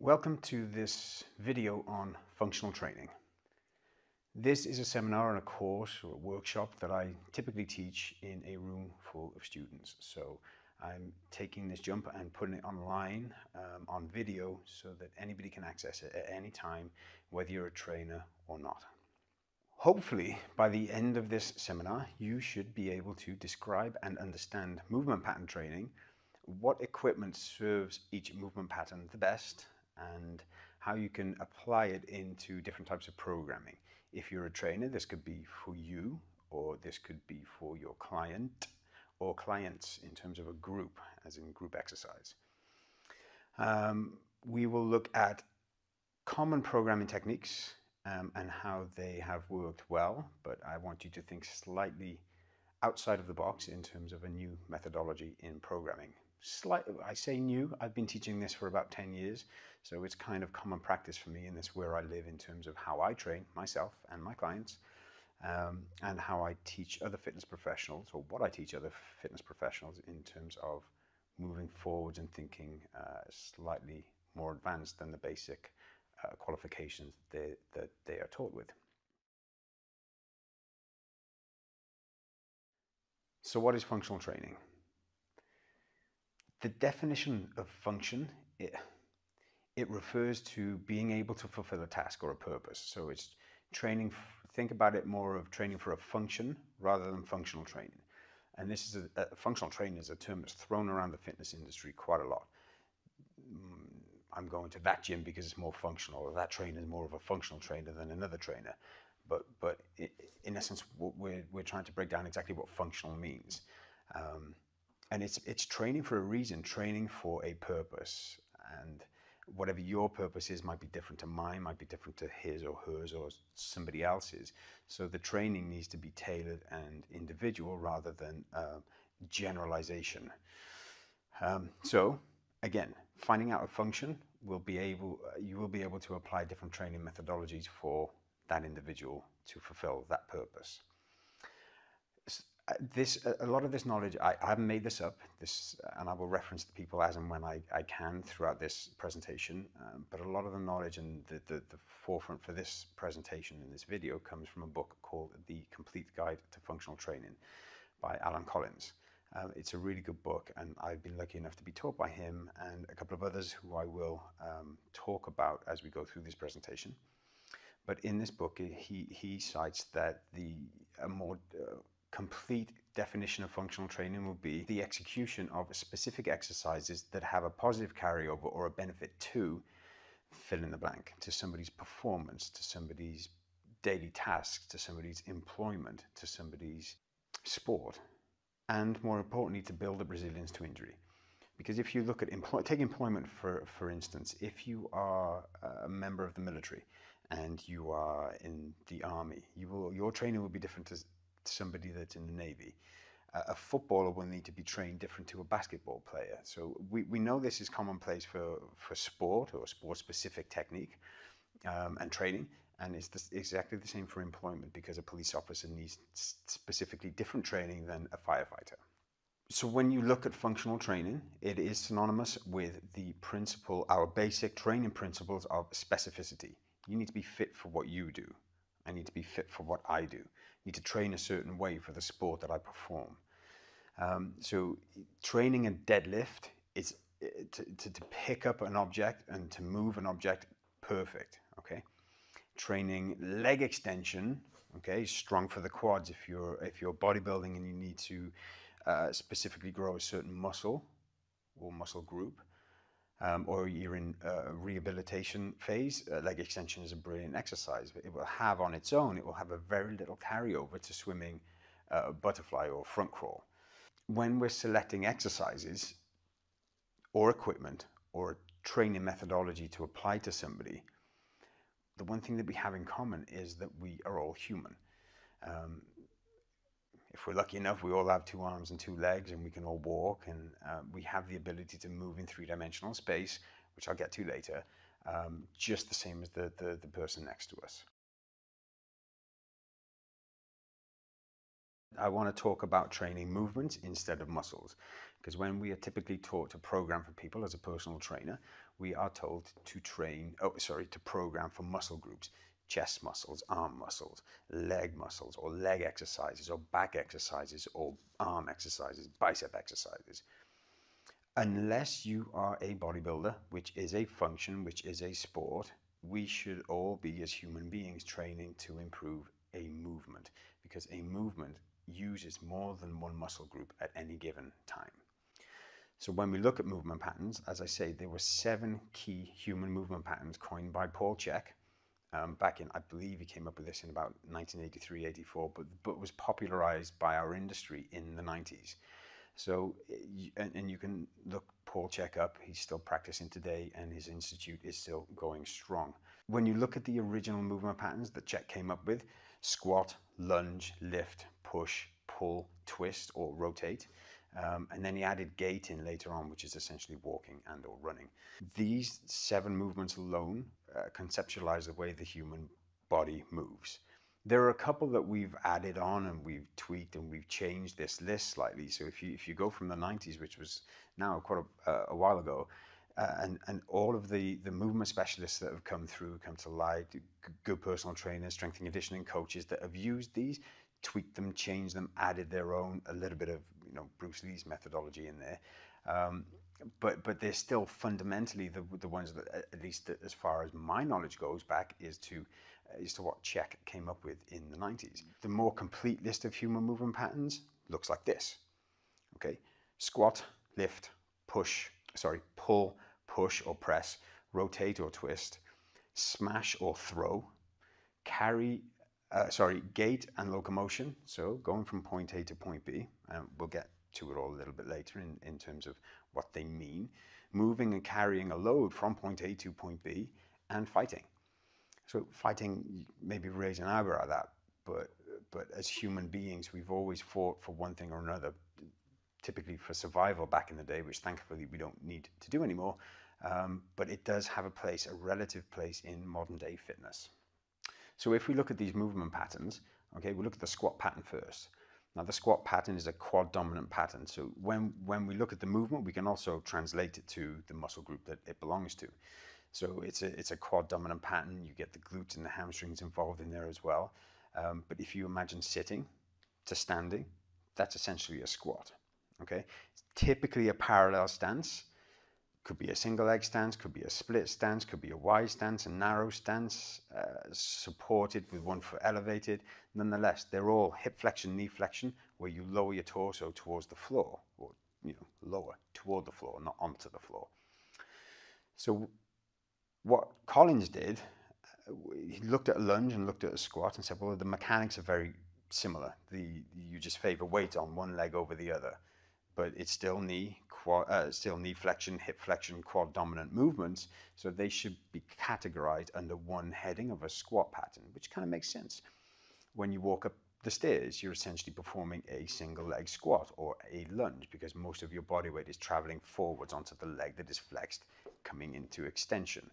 Welcome to this video on functional training. This is a seminar and a course or a workshop that I typically teach in a room full of students. So I'm taking this jump and putting it online on video so that anybody can access it at any time, whether you're a trainer or not. Hopefully, by the end of this seminar, you should be able to describe and understand movement pattern training, what equipment serves each movement pattern the best, and how you can apply it into different types of programming. If you're a trainer, this could be for you, or this could be for your client or clients in terms of a group, as in group exercise. We will look at common programming techniques and how they have worked well, but I want you to think slightly outside of the box in terms of a new methodology in programming. I say new, I've been teaching this for about 10 years, so it's kind of common practice for me, and it's where I live in terms of how I train myself and my clients, and how I teach other fitness professionals, or what I teach other fitness professionals in terms of moving forward and thinking slightly more advanced than the basic qualifications that they are taught with. So what is functional training? The definition of function, it refers to being able to fulfill a task or a purpose. So it's training, think about it more of training for a function rather than functional training. And this is functional training is a term that's thrown around the fitness industry quite a lot. I'm going to that gym because it's more functional, or that trainer is more of a functional trainer than another trainer. But in essence, we're trying to break down exactly what functional means. And it's training for a reason, training for a purpose. And whatever your purpose is might be different to mine, might be different to his or hers or somebody else's. So the training needs to be tailored and individual rather than generalization. So again, finding out a function, you will be able to apply different training methodologies for that individual to fulfill that purpose. A lot of this knowledge, I haven't made this up, and I will reference the people as and when I can throughout this presentation, but a lot of the knowledge and the forefront for this presentation in this video comes from a book called The Complete Guide to Functional Training by Alan Collins. It's a really good book, and I've been lucky enough to be taught by him and a couple of others who I will talk about as we go through this presentation. But in this book, he cites that a more complete definition of functional training will be the execution of specific exercises that have a positive carryover or a benefit to fill in the blank, to somebody's performance, to somebody's daily tasks, to somebody's employment, to somebody's sport, and more importantly, to build up resilience to injury. Because if you look at take employment for instance, if you are a member of the military and you are in the army, your training will be different to somebody that's in the Navy. A footballer will need to be trained different to a basketball player. So we know this is commonplace for sport or sport-specific technique and training, and it's exactly the same for employment, because a police officer needs specifically different training than a firefighter. So when you look at functional training, it is synonymous with the principle, our basic training principles of specificity. You need to be fit for what you do. I need to be fit for what I do. I need to train a certain way for the sport that I perform. So training a deadlift is to pick up an object and to move an object, perfect, okay? Training leg extension, okay, strong for the quads if you're bodybuilding and you need to specifically grow a certain muscle or muscle group. Or you're in a rehabilitation phase, leg extension is a brilliant exercise. But it will have on its own, it will have a very little carryover to swimming, butterfly or front crawl. When we're selecting exercises or equipment or a training methodology to apply to somebody, the one thing that we have in common is that we are all human. If we're lucky enough, we all have 2 arms and 2 legs, and we can all walk, and we have the ability to move in 3-dimensional space, which I'll get to later, just the same as the person next to us. I want to talk about training movements instead of muscles, because when we are typically taught to program for people as a personal trainer, we are told to to program for muscle groups, chest muscles, arm muscles, leg muscles, or leg exercises, or back exercises, or arm exercises, bicep exercises. Unless you are a bodybuilder, which is a function, which is a sport, we should all be, as human beings, training to improve a movement, because a movement uses more than one muscle group at any given time. So when we look at movement patterns, as I say, there were 7 key human movement patterns coined by Paul Chek back in, I believe he came up with this in about 1983, 84, but was popularized by our industry in the 90s. So, and you can look Paul Chek up, he's still practicing today and his institute is still going strong. When you look at the original movement patterns that Chek came up with, squat, lunge, lift, push, pull, twist or rotate, and then he added gait in later on, which is essentially walking and or running. These 7 movements alone conceptualize the way the human body moves. There are a couple that we've added on and we've tweaked and we've changed this list slightly. So if you go from the 90s, which was now quite a while ago, and all of the movement specialists that have come to light, good personal trainers, strength and conditioning coaches that have used these, tweaked them, changed them, added their own, a little bit of Bruce Lee's methodology in there. But they're still fundamentally the ones that, at least as far as my knowledge goes back, is to what Chek came up with in the 90s. The more complete list of human movement patterns looks like this. Okay, squat, lift, pull, push or press, rotate or twist, smash or throw, gait and locomotion. So going from point A to point B, and we'll get to it all a little bit later in terms of what they mean. Moving and carrying a load from point A to point B, and fighting. So fighting, maybe raise an eyebrow at that, but as human beings, we've always fought for one thing or another, typically for survival back in the day, which thankfully we don't need to do anymore. But it does have a relative place in modern day fitness. So if we look at these movement patterns, okay, we'll look at the squat pattern first. Now the squat pattern is a quad dominant pattern. So when we look at the movement, we can also translate it to the muscle group that it belongs to. So it's a quad dominant pattern. You get the glutes and the hamstrings involved in there as well. But if you imagine sitting to standing, that's essentially a squat. Okay, it's typically a parallel stance. Could be a single leg stance, could be a split stance, could be a wide stance, a narrow stance, supported with one foot elevated. Nonetheless, they're all hip flexion, knee flexion, where you lower your torso towards the floor, or lower toward the floor, not onto the floor. So what Collins did, he looked at a lunge and looked at a squat and said, well, the mechanics are very similar. You just favor weight on one leg over the other, but it's still knee flexion, hip flexion, quad dominant movements. So they should be categorized under one heading of a squat pattern, which kind of makes sense. When you walk up the stairs, you're essentially performing a single leg squat or a lunge, because most of your body weight is traveling forwards onto the leg that is flexed, coming into extension.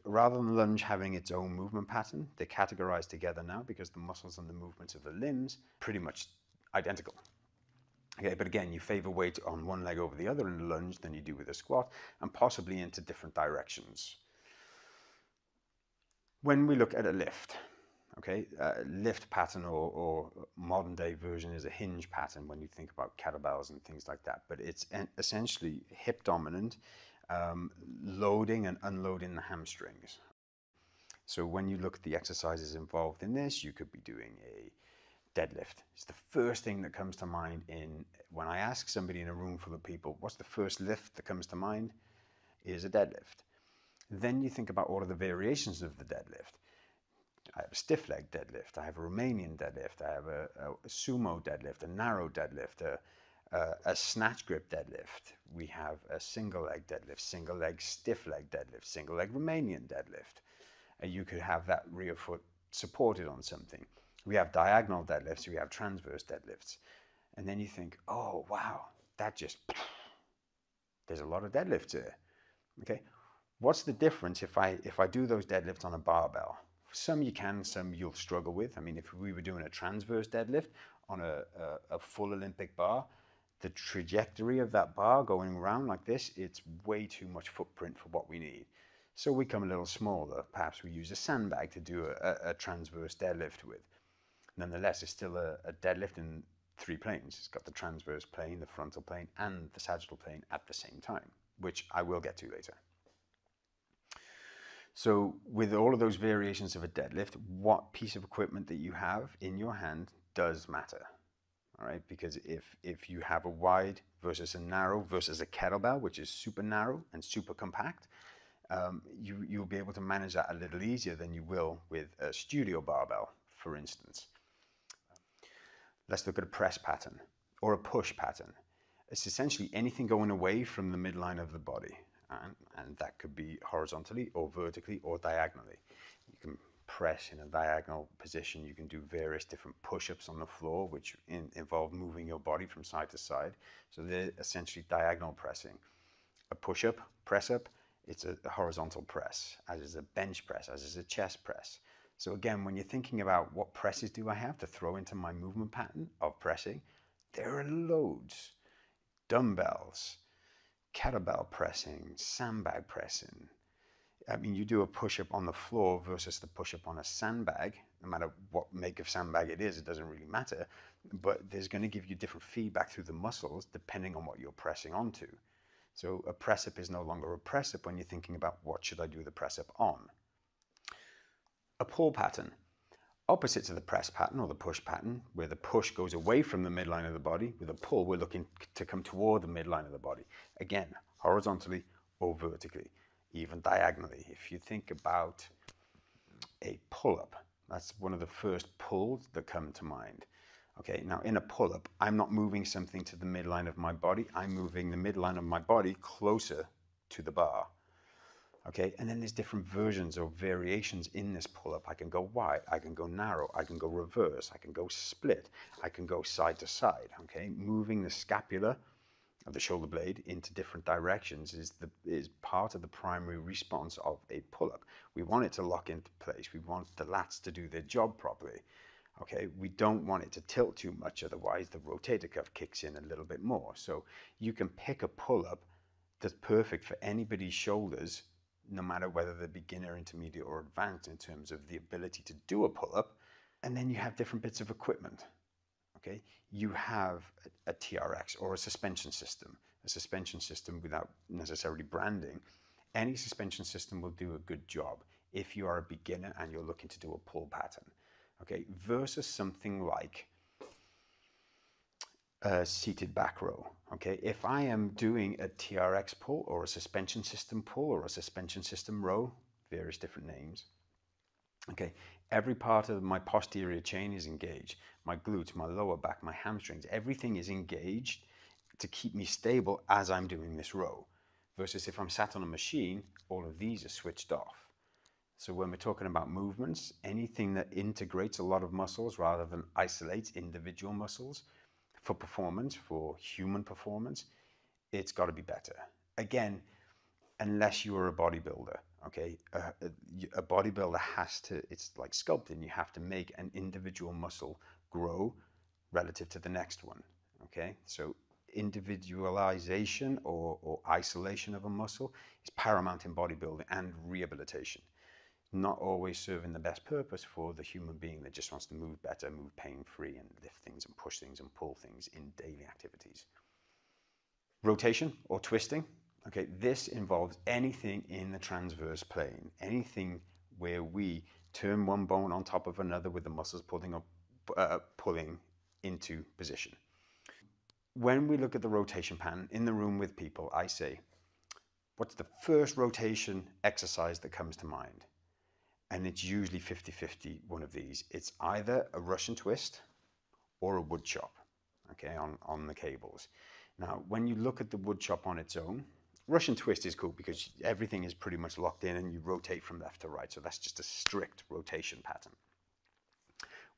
Rather than lunge having its own movement pattern, they're categorized together now because the muscles and the movements of the limbs are pretty much identical. Okay, but again, you favor weight on one leg over the other in a lunge than you do with a squat, and possibly into different directions. When we look at a lift, okay, lift pattern or modern day version is a hinge pattern when you think about kettlebells and things like that, but it's essentially hip dominant, loading and unloading the hamstrings. So when you look at the exercises involved in this, you could be doing a deadlift. It's the first thing that comes to mind when I ask somebody in a room full of people, what's the first lift that comes to mind? Is a deadlift. Then you think about all of the variations of the deadlift. I have a stiff leg deadlift, I have a Romanian deadlift, I have a sumo deadlift, a narrow deadlift, a snatch grip deadlift. We have a single leg deadlift, single leg stiff leg deadlift, single leg Romanian deadlift. You could have that rear foot supported on something. We have diagonal deadlifts, we have transverse deadlifts. And then you think, oh, wow, there's a lot of deadlifts here. Okay, what's the difference if I do those deadlifts on a barbell Some you can, some you'll struggle with. I mean, if we were doing a transverse deadlift on a full Olympic bar, the trajectory of that bar going around like this, it's way too much footprint for what we need. So we come a little smaller. Perhaps we use a sandbag to do a transverse deadlift with. Nonetheless, it's still a deadlift in 3 planes. It's got the transverse plane, the frontal plane, and the sagittal plane at the same time, which I will get to later. So with all of those variations of a deadlift, what piece of equipment that you have in your hand does matter. All right, because if you have a wide versus a narrow versus a kettlebell, which is super narrow and super compact, you'll be able to manage that a little easier than you will with a studio barbell, for instance. Let's look at a press pattern or a push pattern. It's essentially anything going away from the midline of the body, and that could be horizontally or vertically or diagonally. You can press in a diagonal position. You can do various different push-ups on the floor, which involve moving your body from side to side. So they're essentially diagonal pressing. A push-up, press-up, it's a horizontal press, as is a bench press, as is a chest press. So again, when you're thinking about what presses do I have to throw into my movement pattern of pressing, there are loads. Dumbbells, kettlebell pressing, sandbag pressing. I mean, you do a push-up on the floor versus the push-up on a sandbag, no matter what make of sandbag it is, it doesn't really matter, but there's going to give you different feedback through the muscles depending on what you're pressing onto. So a press-up is no longer a press-up when you're thinking about what should I do the press-up on. A pull pattern. Opposite to the press pattern or the push pattern, where the push goes away from the midline of the body, with a pull, we're looking to come toward the midline of the body. Again, horizontally or vertically, even diagonally. If you think about a pull-up, that's one of the first pulls that come to mind. Okay, now in a pull-up, I'm not moving something to the midline of my body. I'm moving the midline of my body closer to the bar. Okay, and then there's different versions or variations in this pull-up. I can go wide, I can go narrow, I can go reverse, I can go split, I can go side to side. Okay, moving the scapula of the shoulder blade into different directions is part of the primary response of a pull-up. We want it to lock into place. We want the lats to do their job properly. Okay, we don't want it to tilt too much, otherwise the rotator cuff kicks in a little bit more. So you can pick a pull-up that's perfect for anybody's shoulders, no matter whether they're beginner, intermediate, or advanced in terms of the ability to do a pull-up. And then you have different bits of equipment. Okay, you have a TRX or a suspension system without necessarily branding. Any suspension system will do a good job if you are a beginner and you're looking to do a pull pattern. Okay, versus something like a seated back row. Okay, if I am doing a TRX pull or a suspension system pull or a suspension system row, various different names. Okay, every part of my posterior chain is engaged. My glutes, my lower back, my hamstrings, everything is engaged to keep me stable as I'm doing this row. Versus if I'm sat on a machine, all of these are switched off. So when we're talking about movements, anything that integrates a lot of muscles rather than isolates individual muscles for performance, for human performance, it's got to be better. Again, unless you are a bodybuilder, okay? A bodybuilder has to, it's like sculpting, you have to make an individual muscle grow relative to the next one, okay? So individualization or isolation of a muscle is paramount in bodybuilding and rehabilitation. Not always serving the best purpose for the human being that just wants to move better, move pain-free, and lift things and push things and pull things in daily activities. Rotation or twisting. Okay, this involves anything in the transverse plane, anything where we turn one bone on top of another with the muscles pulling into position. When we look at the rotation pattern in the room with people, I say, what's the first rotation exercise that comes to mind? And it's usually 50-50, one of these. It's either a Russian twist or a wood chop, okay, on the cables. Now, when you look at the wood chop on its own, Russian twist is cool because everything is pretty much locked in and you rotate from left to right. So that's just a strict rotation pattern.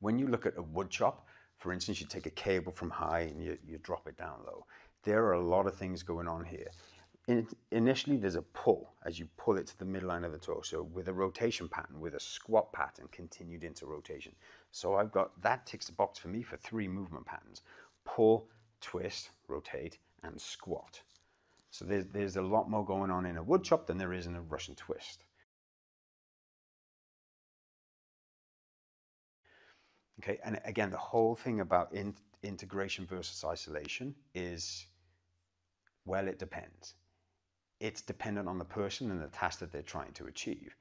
When you look at a wood chop, for instance, you take a cable from high and you drop it down low. There are a lot of things going on here. initially there's a pull as you pull it to the midline of the toe. So with a rotation pattern, with a squat pattern continued into rotation. So I've got, that ticks the box for me for 3 movement patterns: pull, twist, rotate, and squat. So there's a lot more going on in a wood chop than there is in a Russian twist. Okay, and again, the whole thing about integration versus isolation is, well, it depends. It's dependent on the person and the task that they're trying to achieve.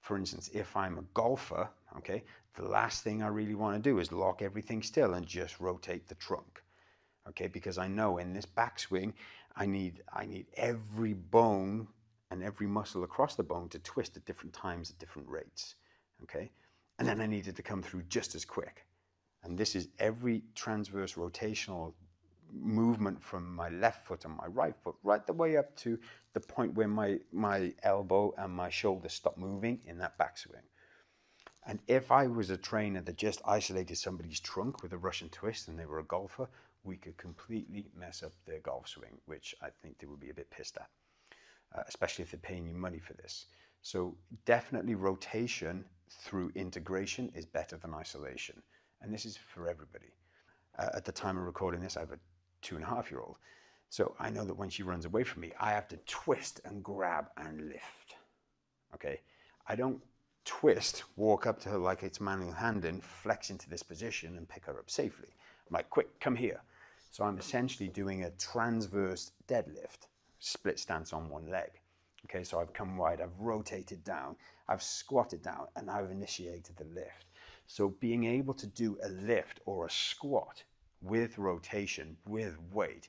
For instance, if I'm a golfer, okay, the last thing I really want to do is lock everything still and just rotate the trunk, okay, because I know in this backswing, I need every bone and every muscle across the bone to twist at different times at different rates, okay, and then I need it to come through just as quick. And this is every transverse rotational movement from my left foot and my right foot, right the way up to the point where my elbow and my shoulder stop moving in that backswing. And if I was a trainer that just isolated somebody's trunk with a Russian twist and they were a golfer, we could completely mess up their golf swing, which I think they would be a bit pissed at, especially if they're paying you money for this. So definitely rotation through integration is better than isolation. And this is for everybody. At the time of recording this, I have a 2.5-year-old. So I know that when she runs away from me, I have to twist and grab and lift. Okay? I don't twist, walk up to her like it's manual handling, flex into this position and pick her up safely. I'm like, quick, come here. So I'm essentially doing a transverse deadlift, split stance on one leg. Okay, so I've come wide, I've rotated down, I've squatted down, and I've initiated the lift. So being able to do a lift or a squat with rotation, with weight,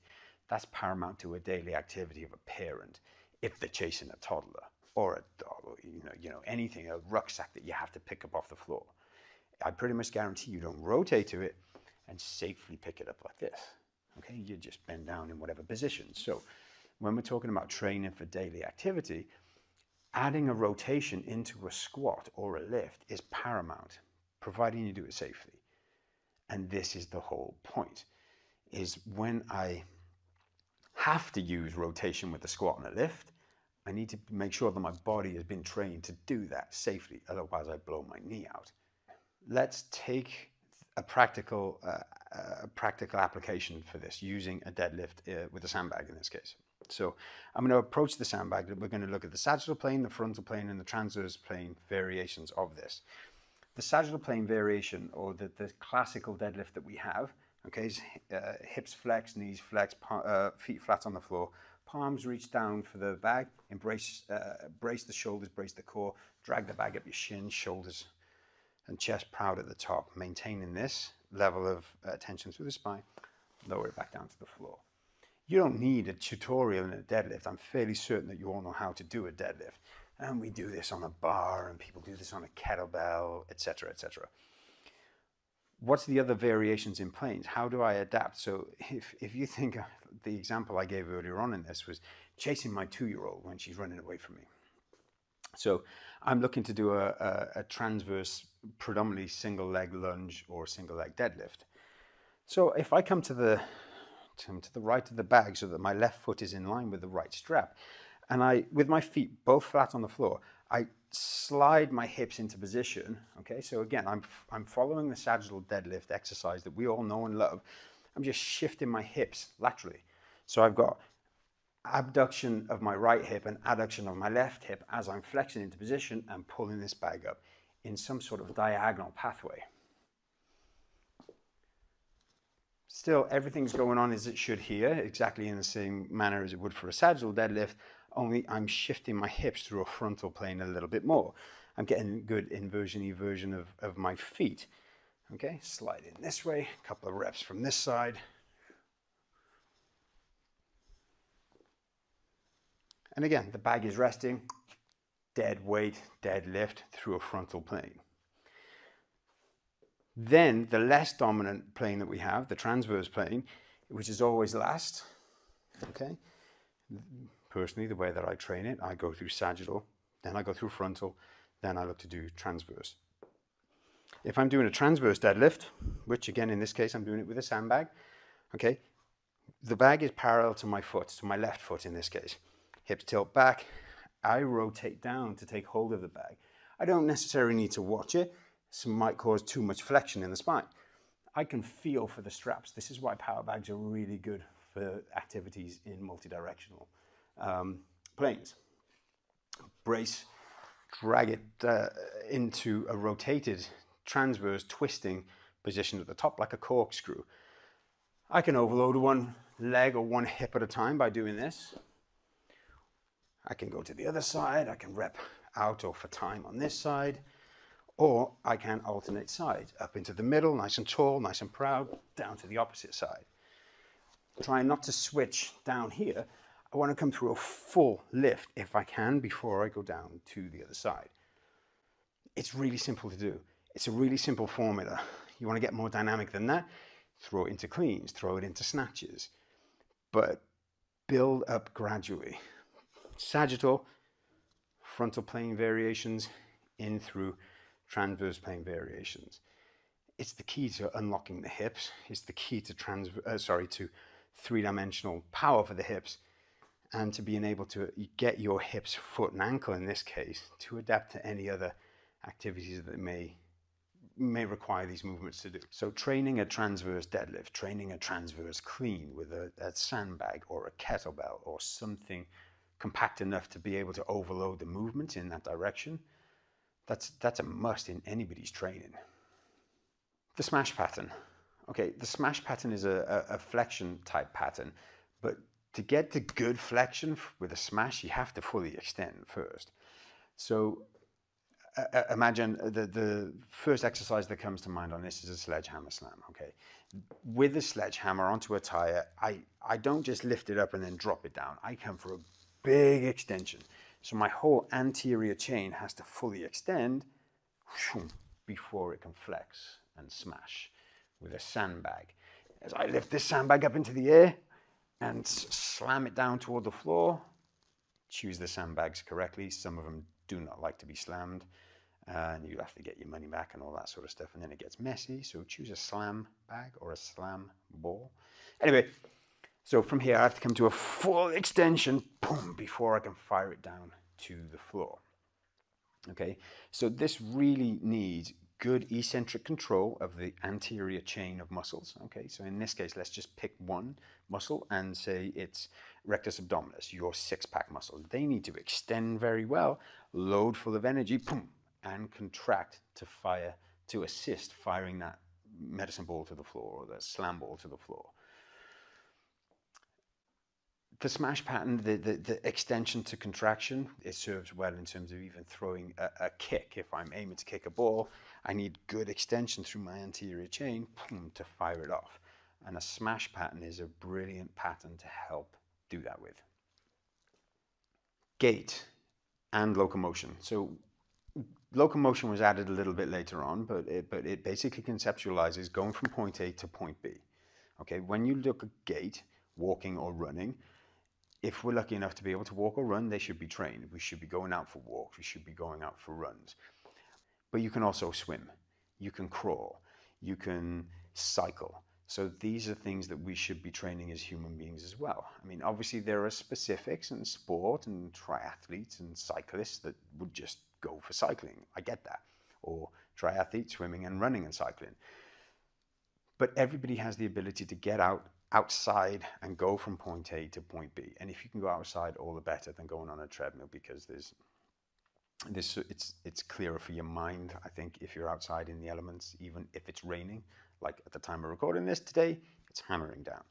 that's paramount to a daily activity of a parent if they're chasing a toddler or a dog, or anything, a rucksack that you have to pick up off the floor. I pretty much guarantee you don't rotate to it and safely pick it up like this. Okay, you just bend down in whatever position. So when we're talking about training for daily activity, adding a rotation into a squat or a lift is paramount, providing you do it safely. And this is the whole point, is when I have to use rotation with a squat and a lift, I need to make sure that my body has been trained to do that safely, otherwise I blow my knee out. Let's take a practical application for this, using a deadlift with a sandbag in this case. So I'm going to approach the sandbag. We're going to look at the sagittal plane, the frontal plane, and the transverse plane variations of this. The sagittal plane variation, or the classical deadlift that we have, okay, is hips flex, knees flex, feet flat on the floor, palms reach down for the bag, brace the shoulders, brace the core, drag the bag up your shins, shoulders and chest proud at the top, maintaining this level of tension through the spine, lower it back down to the floor. You don't need a tutorial in a deadlift. I'm fairly certain that you all know how to do a deadlift. And we do this on a bar, and people do this on a kettlebell, etc., etc. What's the other variations in planes? How do I adapt? So if you think the example I gave earlier on in this was chasing my 2-year-old when she's running away from me. So I'm looking to do a transverse, predominantly single leg lunge or single leg deadlift. So if I come to the right of the bag so that my left foot is in line with the right strap, and I, with my feet both flat on the floor, I slide my hips into position. Okay, so again, I'm following the sagittal deadlift exercise that we all know and love. I'm just shifting my hips laterally. So I've got abduction of my right hip and adduction of my left hip as I'm flexing into position and pulling this bag up in some sort of diagonal pathway. Still, everything's going on as it should here, exactly in the same manner as it would for a sagittal deadlift, only I'm shifting my hips through a frontal plane a little bit more. I'm getting good inversion-eversion of my feet. Okay, slide in this way, a couple of reps from this side. And again, the bag is resting, dead weight, deadlift through a frontal plane. Then the less dominant plane that we have, the transverse plane, which is always last, okay? Personally, the way that I train it, I go through sagittal, then I go through frontal, then I look to do transverse. If I'm doing a transverse deadlift, which again, in this case, I'm doing it with a sandbag, okay? The bag is parallel to my foot, to my left foot in this case. hips tilt back. I rotate down to take hold of the bag. I don't necessarily need to watch it. Some might cause too much flexion in the spine. I can feel for the straps. This is why power bags are really good for activities in multi-directional planes. Brace, drag it into a rotated transverse twisting position at the top like a corkscrew. I can overload one leg or one hip at a time by doing this. I can go to the other side. I can rep out or for time on this side, or I can alternate sides, up into the middle, nice and tall, nice and proud, down to the opposite side. Trying not to switch down here. I want to come through a full lift if I can before I go down to the other side. It's really simple to do. It's a really simple formula. You want to get more dynamic than that, throw it into cleans, throw it into snatches, but build up gradually. Sagittal, frontal plane variations, in through transverse plane variations. It's the key to unlocking the hips. It's the key to to three-dimensional power for the hips, and to being able to get your hips, foot, and ankle in this case to adapt to any other activities that may require these movements to do. So training a transverse deadlift, training a transverse clean with a sandbag or a kettlebell or something compact enough to be able to overload the movement in that direction, that's a must in anybody's training. The smash pattern. Okay, the smash pattern is a flexion type pattern, but to get to good flexion with a smash, you have to fully extend first. So imagine the first exercise that comes to mind on this is a sledgehammer slam. Okay, with the sledgehammer onto a tire, I don't just lift it up and then drop it down. I come for a big extension. So my whole anterior chain has to fully extend before it can flex and smash with a sandbag. As I lift this sandbag up into the air and slam it down toward the floor, choose the sandbags correctly. Some of them do not like to be slammed, and you have to get your money back and all that sort of stuff, and then it gets messy. So choose a slam bag or a slam ball. Anyway, so from here I have to come to a full extension, boom, before I can fire it down to the floor. Okay, so this really needs good eccentric control of the anterior chain of muscles. Okay, so in this case, let's just pick one muscle and say it's rectus abdominis, your six-pack muscle. They need to extend very well, load full of energy, boom, and contract to fire, to assist firing that medicine ball to the floor or the slam ball to the floor. The smash pattern, the extension to contraction, it serves well in terms of even throwing a kick. If I'm aiming to kick a ball, I need good extension through my anterior chain to fire it off. And a smash pattern is a brilliant pattern to help do that with. Gait and locomotion. So locomotion was added a little bit later on, but it basically conceptualizes going from point A to point B. Okay, when you look at gait, walking or running, if we're lucky enough to be able to walk or run, they should be trained. We should be going out for walks. We should be going out for runs. But you can also swim. You can crawl. You can cycle. So these are things that we should be training as human beings as well. I mean, obviously there are specifics in sport and triathletes and cyclists that would just go for cycling. I get that. Or triathletes, swimming and running and cycling. But everybody has the ability to get outside and go from point A to point B. And if you can go outside, all the better than going on a treadmill, because it's clearer for your mind, I think, if you're outside in the elements, even if it's raining. Like at the time of recording this today, it's hammering down.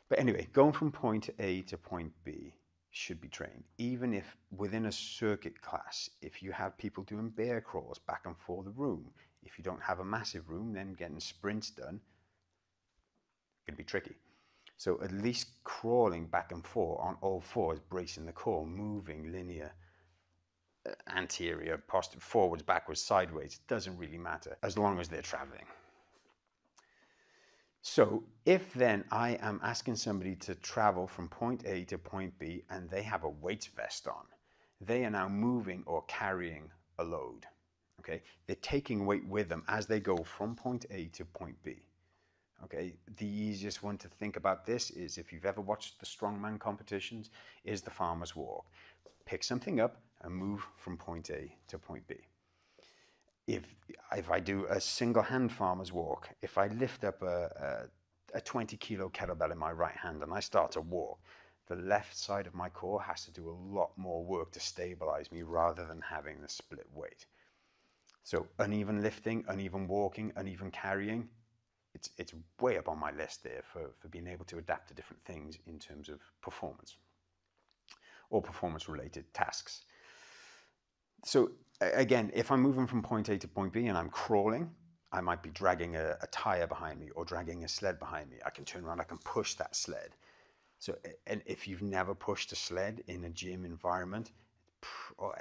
But anyway, going from point A to point B should be trained. Even if within a circuit class, if you have people doing bear crawls back and forth the room, if you don't have a massive room, then getting sprints done can be tricky. So at least crawling back and forth on all fours, bracing the core, moving linear, anterior, posterior, forwards, backwards, sideways, it doesn't really matter as long as they're traveling. So if then I am asking somebody to travel from point A to point B and they have a weight vest on, they are now moving or carrying a load. Okay, they're taking weight with them as they go from point A to point B. Okay, the easiest one to think about this is, if you've ever watched the strongman competitions, is the farmer's walk. Pick something up and move from point A to point B. If I do a single hand farmer's walk, if I lift up a 20 kilo kettlebell in my right hand and I start to walk, the left side of my core has to do a lot more work to stabilize me rather than having the split weight. So uneven lifting, uneven walking, uneven carrying, it's way up on my list there for being able to adapt to different things in terms of performance or performance related tasks. So again, if I'm moving from point A to point B and I'm crawling, I might be dragging a tire behind me or dragging a sled behind me. I can turn around, I can push that sled. So, and if you've never pushed a sled in a gym environment,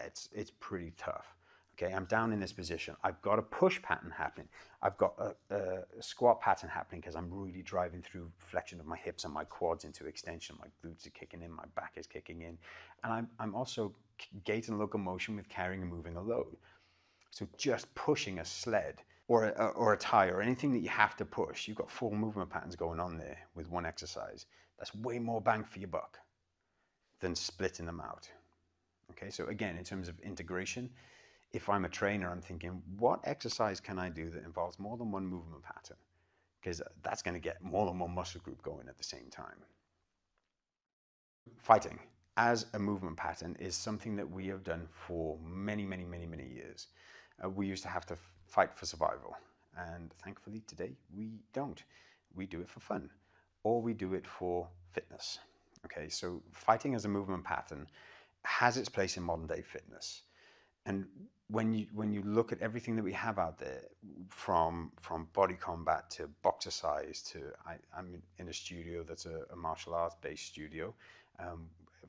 it's pretty tough. Okay, I'm down in this position. I've got a push pattern happening. I've got a squat pattern happening because I'm really driving through flexion of my hips and my quads into extension. My glutes are kicking in, my back is kicking in. And I'm also gait and locomotion with carrying and moving a load. So just pushing a sled or a tire or anything that you have to push, you've got 4 movement patterns going on there with one exercise. That's way more bang for your buck than splitting them out. Okay, so again, in terms of integration, if I'm a trainer, I'm thinking, what exercise can I do that involves more than one movement pattern? Because that's going to get more than one muscle group going at the same time. Fighting as a movement pattern is something that we have done for many, many, many, many years. We used to have to fight for survival. And thankfully today we don't. We do it for fun, or we do it for fitness. Okay, so fighting as a movement pattern has its place in modern day fitness. And when you look at everything that we have out there, from body combat to boxercise to I'm in a studio that's a martial arts based studio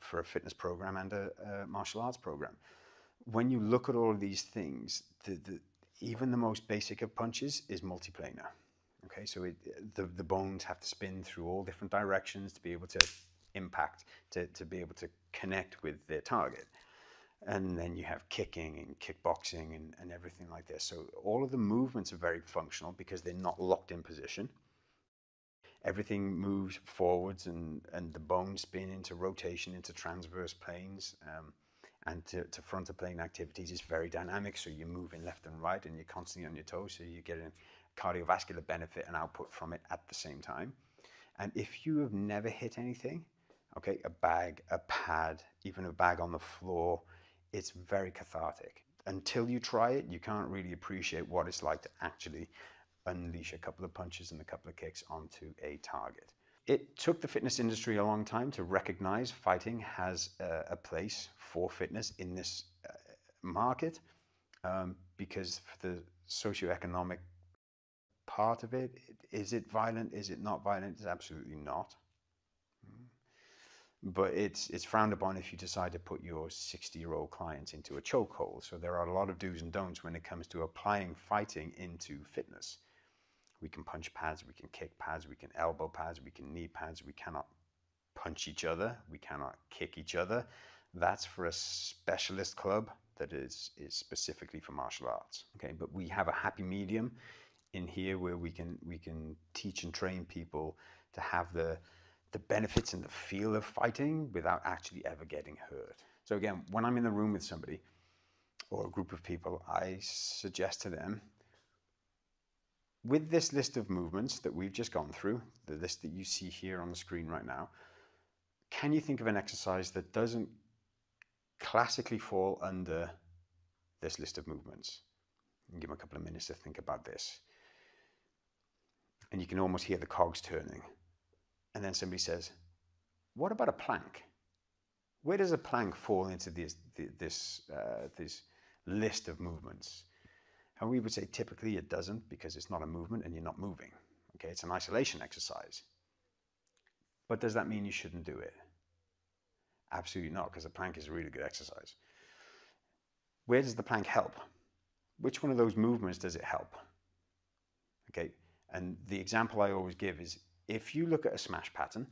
for a fitness program and a martial arts program. When you look at all of these things, even the most basic of punches is multiplanar. Okay, so the bones have to spin through all different directions to be able to impact, to be able to connect with their target. And then you have kicking and kickboxing and everything like this. So all of the movements are very functional because they're not locked in position. Everything moves forwards and the bones spin into rotation, into transverse planes, and to frontal plane activities is very dynamic. So you're moving left and right and you're constantly on your toes. So you're getting cardiovascular benefit and output from it at the same time. And if you have never hit anything, okay, a bag, a pad, even a bag on the floor, it's very cathartic. Until you try it, you can't really appreciate what it's like to actually unleash a couple of punches and a couple of kicks onto a target. It took the fitness industry a long time to recognize fighting has a place for fitness in this market, because for the socioeconomic part of it, is it violent? Is it not violent? It's absolutely not. But it's frowned upon if you decide to put your 60-year-old clients into a chokehold. So there are a lot of do's and don'ts when it comes to applying fighting into fitness. We can punch pads, we can kick pads, we can elbow pads, we can knee pads. We cannot punch each other, we cannot kick each other. That's for a specialist club that is specifically for martial arts. Okay, but we have a happy medium in here where we can teach and train people to have the benefits and the feel of fighting without actually ever getting hurt. So again, when I'm in the room with somebody or a group of people, I suggest to them, with this list of movements that we've just gone through, the list that you see here on the screen right now, can you think of an exercise that doesn't classically fall under this list of movements? And give them a couple of minutes to think about this. And you can almost hear the cogs turning. And then somebody says, what about a plank? Where does a plank fall into this list of movements? And we would say typically it doesn't, because it's not a movement and you're not moving. Okay, it's an isolation exercise. But does that mean you shouldn't do it? Absolutely not, because a plank is a really good exercise. Where does the plank help? Which one of those movements does it help? Okay, and the example I always give is, if you look at a smash pattern,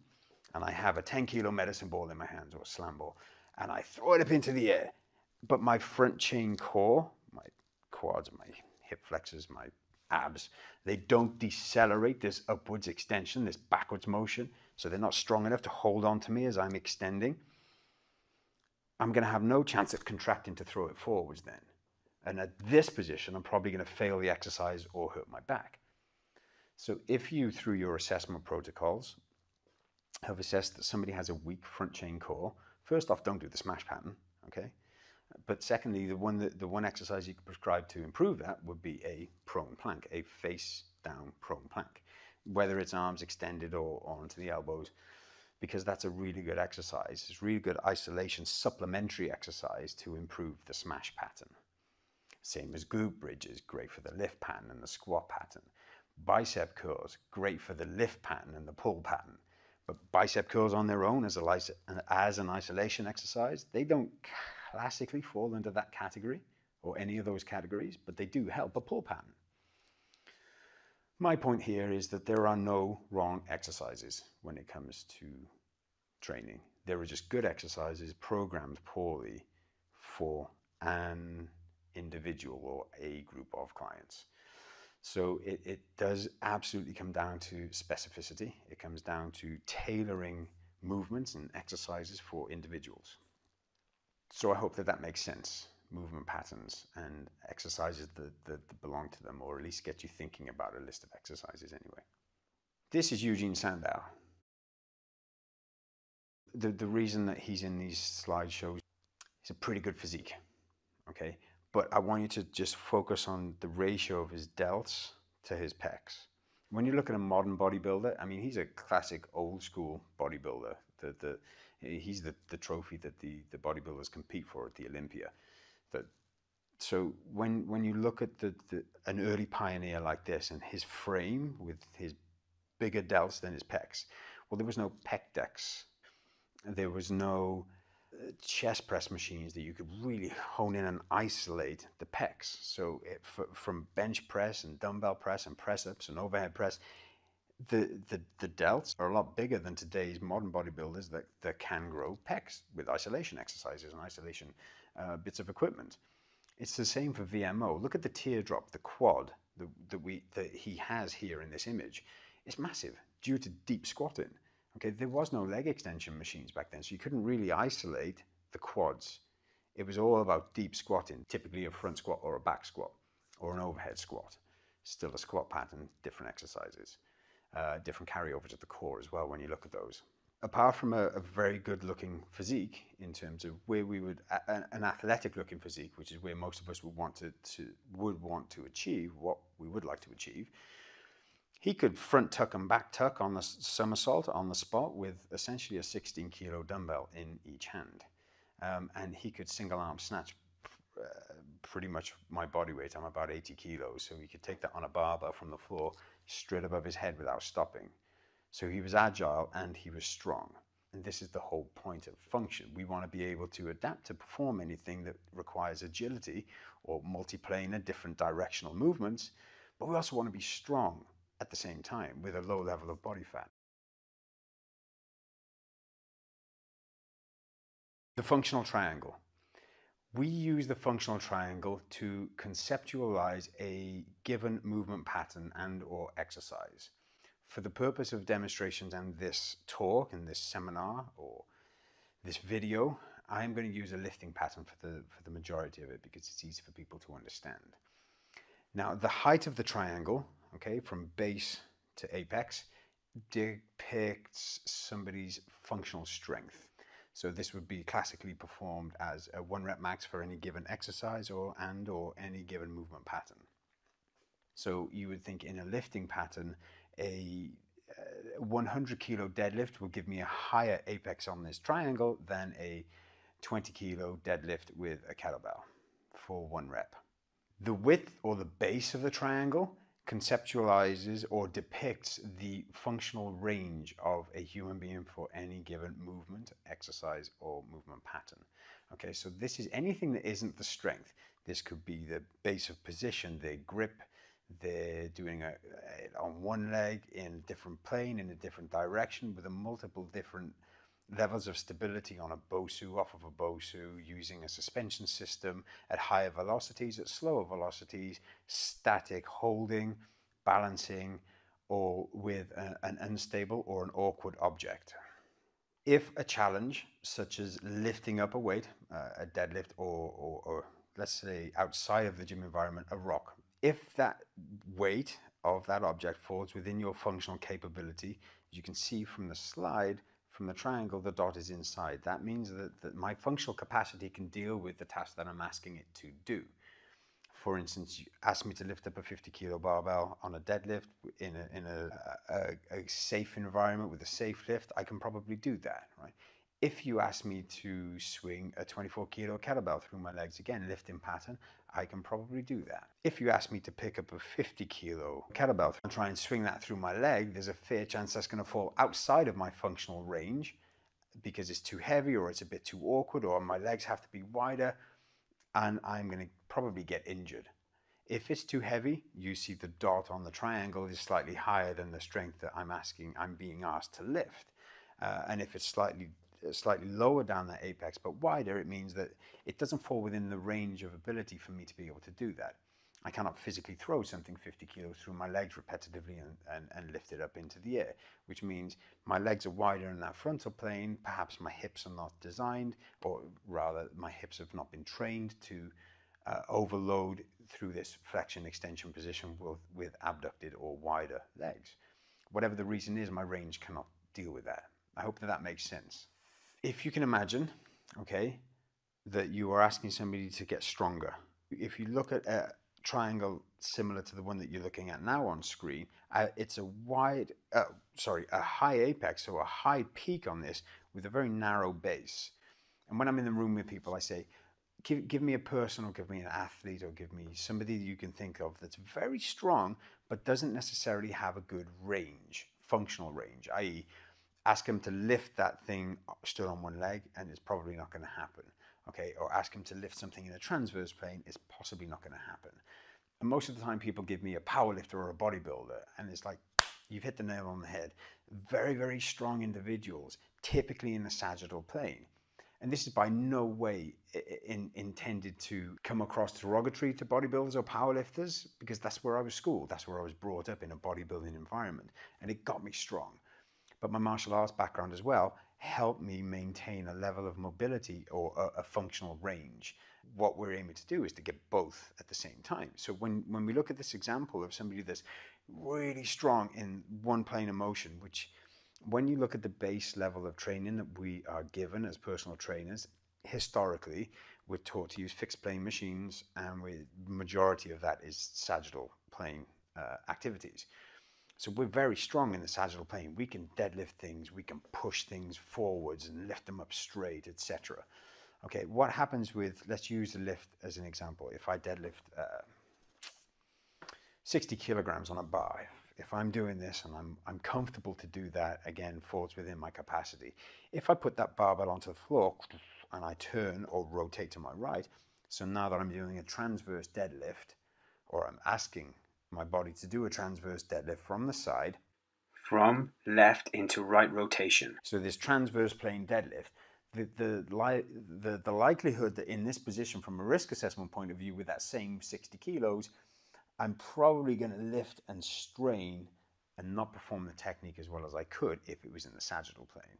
and I have a 10-kilo medicine ball in my hands, or a slam ball, and I throw it up into the air, but my front chain core, my quads, my hip flexors, my abs. They don't decelerate this upwards extension, this backwards motion, so they're not strong enough to hold on to me as I'm extending. I'm going to have no chance at contracting to throw it forwards then. And at this position, I'm probably going to fail the exercise or hurt my back. So if you, through your assessment protocols, have assessed that somebody has a weak front chain core, first off, don't do the smash pattern, okay? But secondly, the one exercise you could prescribe to improve that would be a prone plank, a face down prone plank, whether it's arms extended or onto the elbows, because that's a really good exercise. It's really good isolation, supplementary exercise to improve the smash pattern. Same as glute bridges, great for the lift pattern and the squat pattern. Bicep curls, great for the lift pattern and the pull pattern. But bicep curls on their own as an isolation exercise, they don't classically fall into that category or any of those categories, but they do help a pull pattern. My point here is that there are no wrong exercises when it comes to training. There are just good exercises programmed poorly for an individual or a group of clients. So it does absolutely come down to specificity. It comes down to tailoring movements and exercises for individuals. So I hope that makes sense. Movement patterns and exercises that belong to them, or at least get you thinking about a list of exercises anyway. This is Eugene Sandow. The reason that he's in these slideshows, he's a pretty good physique, okay? But I want you to just focus on the ratio of his delts to his pecs. When you look at a modern bodybuilder, I mean, he's a classic old school bodybuilder. He's the trophy that the bodybuilders compete for at the Olympia. So when you look at an early pioneer like this and his frame with his bigger delts than his pecs, well, there was no pec decks. There was no chest press machines that you could really hone in and isolate the pecs. So from bench press and dumbbell press and press ups and overhead press, the delts are a lot bigger than today's modern bodybuilders that can grow pecs with isolation exercises and isolation bits of equipment. It's the same for VMO. Look at the teardrop, the quad that he has here in this image. It's massive due to deep squatting. Okay, there was no leg extension machines back then, so you couldn't really isolate the quads. It was all about deep squatting, typically a front squat or a back squat or an overhead squat. Still a squat pattern, different exercises, different carryovers at the core as well when you look at those. Apart from a very good looking physique in terms of where we would, an athletic looking physique, which is where most of us would want to achieve what we would like to achieve, he could front tuck and back tuck on the somersault on the spot with essentially a 16 kilo dumbbell in each hand. And he could single arm snatch pretty much my body weight. I'm about 80 kilos. So he could take that on a barbell from the floor straight above his head without stopping. So he was agile and he was strong. And this is the whole point of function. We want to be able to adapt to perform anything that requires agility or multiplanar, different directional movements. But we also want to be strong at the same time with a low level of body fat. The functional triangle. We use the functional triangle to conceptualize a given movement pattern and or exercise. For the purpose of demonstrations and this talk and this seminar or this video, I am going to use a lifting pattern for the majority of it because it's easy for people to understand. Now, the height of the triangle, okay, from base to apex, depicts somebody's functional strength. So this would be classically performed as a 1 rep max for any given exercise or any given movement pattern. So you would think in a lifting pattern, a 100 kilo deadlift will give me a higher apex on this triangle than a 20 kilo deadlift with a kettlebell for 1 rep. The width or the base of the triangle conceptualizes or depicts the functional range of a human being for any given movement, exercise, or movement pattern. Okay, so this is anything that isn't the strength. This could be the base of position, their grip, they're doing it on one leg in a different plane, in a different direction with a multiple different levels of stability on a BOSU, off of a BOSU, using a suspension system at higher velocities, at slower velocities, static holding, balancing, or with an unstable or an awkward object. If a challenge, such as lifting up a weight, a deadlift, or let's say outside of the gym environment, a rock, if that weight of that object falls within your functional capability, as you can see from the slide, from the triangle, the dot is inside. That means that my functional capacity can deal with the task that I'm asking it to do. For instance, you ask me to lift up a 50-kilo barbell on a deadlift in a safe environment with a safe lift, I can probably do that, right? If you ask me to swing a 24-kilo kettlebell through my legs, again, lifting pattern, I can probably do that. If you ask me to pick up a 50-kilo kettlebell and try and swing that through my leg, there's a fair chance that's going to fall outside of my functional range because it's too heavy or it's a bit too awkward or my legs have to be wider, and I'm going to probably get injured. If it's too heavy, you see the dot on the triangle is slightly higher than the strength that I'm being asked to lift. And if it's slightly lower down that apex but wider, it means that it doesn't fall within the range of ability for me to be able to do that. I cannot physically throw something 50 kilos through my legs repetitively and lift it up into the air, which means my legs are wider in that frontal plane. Perhaps my hips are not designed, or rather my hips have not been trained to overload through this flexion extension position with abducted or wider legs. Whatever the reason is, my range cannot deal with that. I hope that makes sense. If you can imagine, okay, that you are asking somebody to get stronger. If you look at a triangle similar to the one that you're looking at now on screen, it's a high apex, so a high peak on this with a very narrow base. And when I'm in the room with people, I say, give me a person, or give me an athlete, or give me somebody that you can think of that's very strong but doesn't necessarily have a good range, functional range, i.e. ask him to lift that thing stood on one leg and it's probably not going to happen. Okay, or ask him to lift something in a transverse plane, it's possibly not going to happen. And most of the time people give me a powerlifter or a bodybuilder, and it's like, you've hit the nail on the head. Very, very strong individuals, typically in the sagittal plane. And this is by no way intended to come across derogatory to bodybuilders or powerlifters, because that's where I was schooled. That's where I was brought up, in a bodybuilding environment. And it got me strong. But my martial arts background as well helped me maintain a level of mobility or a functional range. What we're aiming to do is to get both at the same time. So when we look at this example of somebody that's really strong in one plane of motion, which when you look at the base level of training that we are given as personal trainers, historically, we're taught to use fixed plane machines, and the majority of that is sagittal plane activities. So we're very strong in the sagittal plane. We can deadlift things, we can push things forwards and lift them up straight, etc. Okay, what happens with, let's use the lift as an example. If I deadlift 60 kilograms on a bar, if I'm doing this and I'm comfortable to do that, again, falls within my capacity. If I put that barbell onto the floor and I turn or rotate to my right, so now that I'm doing a transverse deadlift, or I'm asking my body to do a transverse deadlift from the side, from left into right rotation. So this transverse plane deadlift, the likelihood that in this position, from a risk assessment point of view, with that same 60 kilos, I'm probably going to lift and strain and not perform the technique as well as I could if it was in the sagittal plane.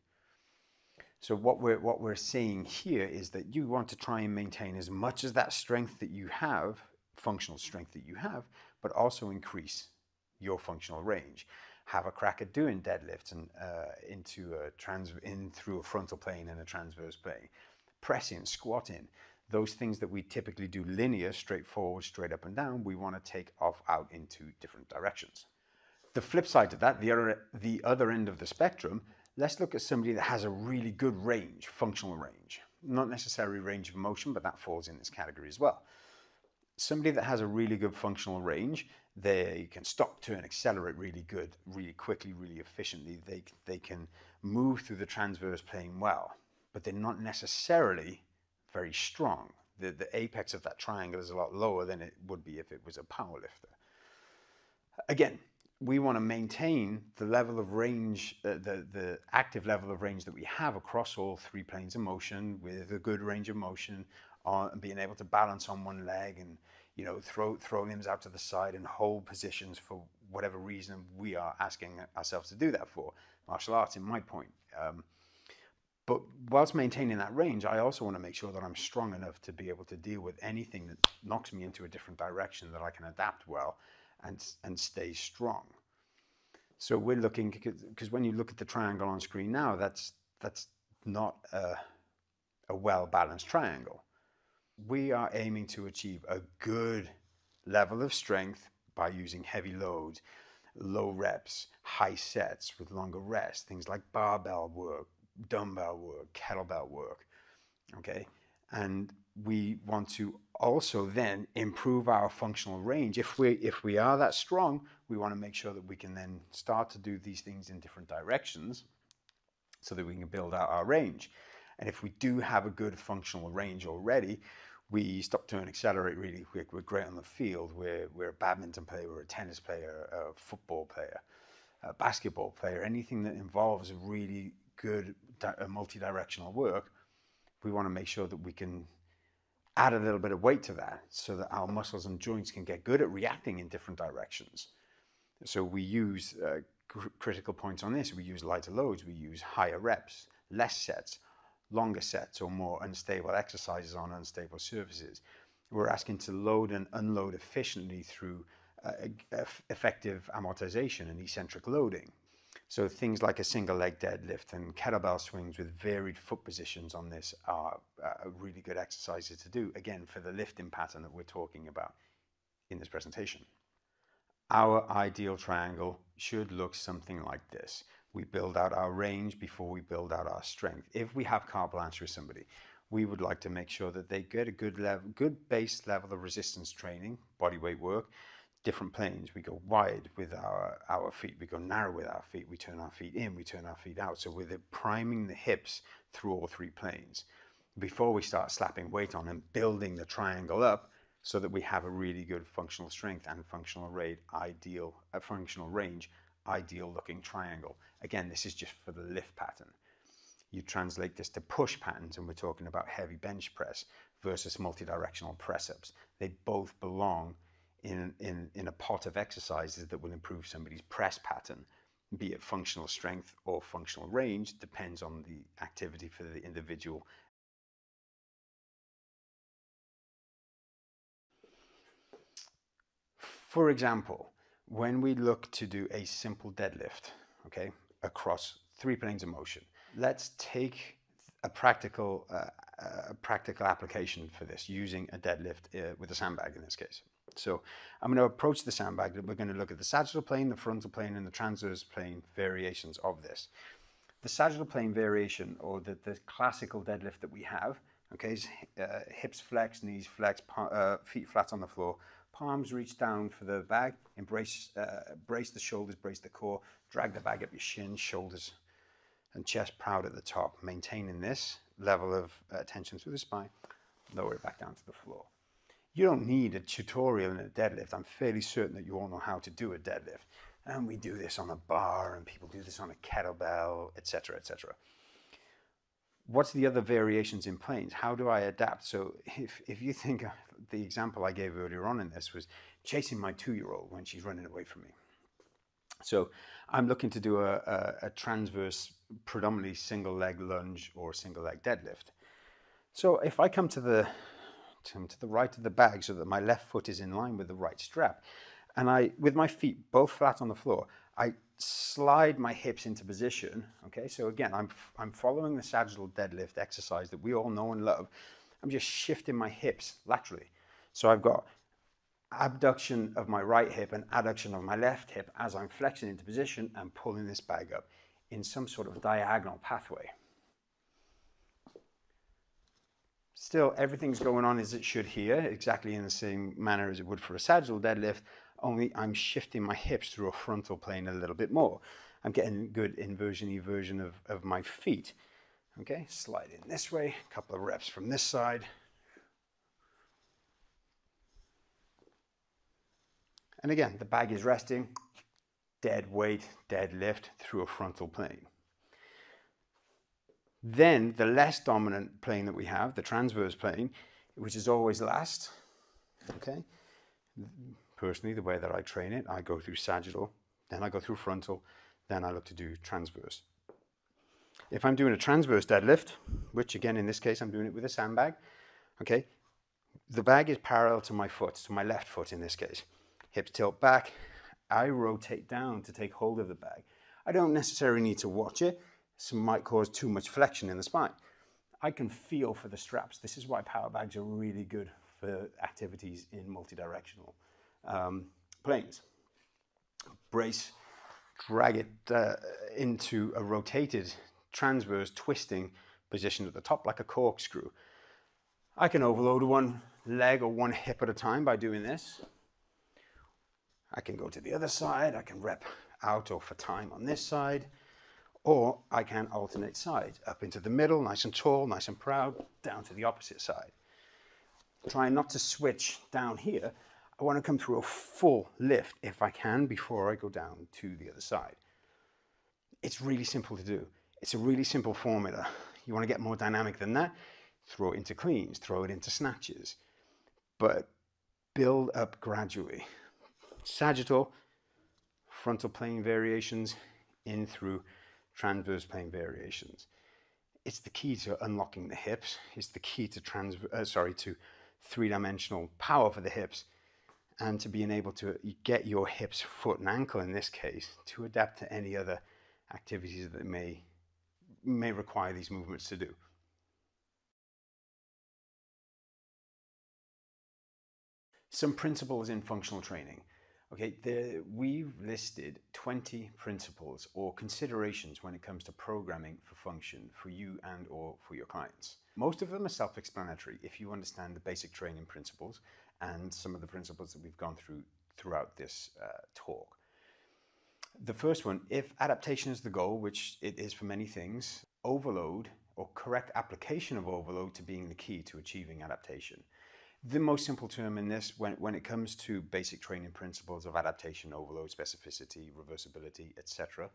So what we're seeing here is that you want to try and maintain as much as that strength that you have, functional strength that you have, but also increase your functional range. Have a crack at doing deadlifts and in through a frontal plane and a transverse plane. Pressing, squatting, those things that we typically do linear, straightforward, straight up and down, we want to take off out into different directions. The flip side to that, the other end of the spectrum, let's look at somebody that has a really good range, functional range. Not necessarily range of motion, but that falls in this category as well. Somebody that has a really good functional range, they can stop, turn, accelerate really good, really quickly, really efficiently. They can move through the transverse plane well, but they're not necessarily very strong. The apex of that triangle is a lot lower than it would be if it was a power lifter. Again, we want to maintain the level of range, the active level of range that we have across all three planes of motion, with a good range of motion, and being able to balance on one leg, and throw limbs out to the side and hold positions for whatever reason we are asking ourselves to do that for. Martial arts, in my point. But whilst maintaining that range, I also want to make sure that I'm strong enough to be able to deal with anything that knocks me into a different direction, that I can adapt well and stay strong. So we're looking, because when you look at the triangle on screen now, that's not a well-balanced triangle. We are aiming to achieve a good level of strength by using heavy loads, low reps, high sets with longer rests, things like barbell work, dumbbell work, kettlebell work, okay? And we want to also then improve our functional range. If we are that strong, we want to make sure that we can then start to do these things in different directions so that we can build out our range. And if we do have a good functional range already, we stop, turn, accelerate really quick. We're great on the field. We're a badminton player, we're a tennis player, a football player, a basketball player, anything that involves a really good multi-directional work. We want to make sure that we can add a little bit of weight to that so that our muscles and joints can get good at reacting in different directions. So we use critical points on this. We use lighter loads, we use higher reps, less sets, longer sets, or more unstable exercises on unstable surfaces. We're asking to load and unload efficiently through effective amortization and eccentric loading. So things like a single leg deadlift and kettlebell swings with varied foot positions on this are really good exercises to do, again, for the lifting pattern that we're talking about in this presentation. Our ideal triangle should look something like this. We build out our range before we build out our strength. If we have carte blanche with somebody, we would like to make sure that they get a good base level of resistance training, body weight work, different planes. We go wide with our feet, we go narrow with our feet, we turn our feet in, we turn our feet out. So we're priming the hips through all three planes before we start slapping weight on and building the triangle up so that we have a really good functional strength and functional range, ideal looking triangle. Again, this is just for the lift pattern. You translate this to push patterns, and we're talking about heavy bench press versus multi-directional press-ups. They both belong in a pot of exercises that will improve somebody's press pattern, be it functional strength or functional range, depends on the activity for the individual. For example, when we look to do a simple deadlift, okay, across three planes of motion, let's take a practical application for this using a deadlift with a sandbag in this case. So I'm going to approach the sandbag. We're going to look at the sagittal plane, the frontal plane, and the transverse plane variations of this. The sagittal plane variation, or the classical deadlift that we have, okay, is hips flex, knees flex, feet flat on the floor, palms reach down for the bag, brace the shoulders, brace the core, drag the bag up your shins, shoulders and chest proud at the top, maintaining this level of tension through the spine, lower it back down to the floor. You don't need a tutorial in a deadlift. I'm fairly certain that you all know how to do a deadlift. And we do this on a bar, and people do this on a kettlebell, etc., etc. What's the other variations in planes? How do I adapt? So if you think the example I gave earlier on in this was chasing my 2-year-old when she's running away from me. So I'm looking to do a transverse, predominantly single leg lunge or single leg deadlift. So if I come to the right of the bag so that my left foot is in line with the right strap, and with my feet both flat on the floor, I slide my hips into position. Okay, so again, I'm following the sagittal deadlift exercise that we all know and love. I'm just shifting my hips laterally. So I've got abduction of my right hip and adduction of my left hip as I'm flexing into position and pulling this bag up in some sort of diagonal pathway. Still, everything's going on as it should here, exactly in the same manner as it would for a sagittal deadlift, only I'm shifting my hips through a frontal plane a little bit more. I'm getting good inversion of my feet. Okay, slide in this way, a couple of reps from this side. And again, the bag is resting. dead weight deadlift through a frontal plane. Then the less dominant plane that we have, the transverse plane, which is always last, okay? Personally, the way that I train it, I go through sagittal, then I go through frontal, then I look to do transverse. If I'm doing a transverse deadlift, which again in this case I'm doing it with a sandbag, okay, the bag is parallel to my foot, to my left foot in this case. Hips tilt back, I rotate down to take hold of the bag. I don't necessarily need to watch it. Some might cause too much flexion in the spine. I can feel for the straps. This is why power bags are really good for activities in multi-directional planes. Brace, drag it into a rotated transverse twisting position at the top like a corkscrew. I can overload one leg or one hip at a time by doing this. I can go to the other side, I can rep out or for time on this side, or I can alternate sides, up into the middle, nice and tall, nice and proud, down to the opposite side. Trying not to switch down here, I want to come through a full lift if I can before I go down to the other side. It's really simple to do. It's a really simple formula. You want to get more dynamic than that, throw it into cleans, throw it into snatches, but build up gradually. Sagittal, frontal plane variations, in through transverse plane variations. It's the key to unlocking the hips. It's the key to three-dimensional power for the hips, and to being able to get your hips, foot and ankle in this case, to adapt to any other activities that may require these movements to do. Some principles in functional training. Okay, we've listed 20 principles or considerations when it comes to programming for function for you and or for your clients. Most of them are self-explanatory if you understand the basic training principles and some of the principles that we've gone through throughout this talk. The first one, if adaptation is the goal, which it is for many things, overload or correct application of overload to being the key to achieving adaptation. The most simple term in this, when it comes to basic training principles of adaptation, overload, specificity, reversibility, etc.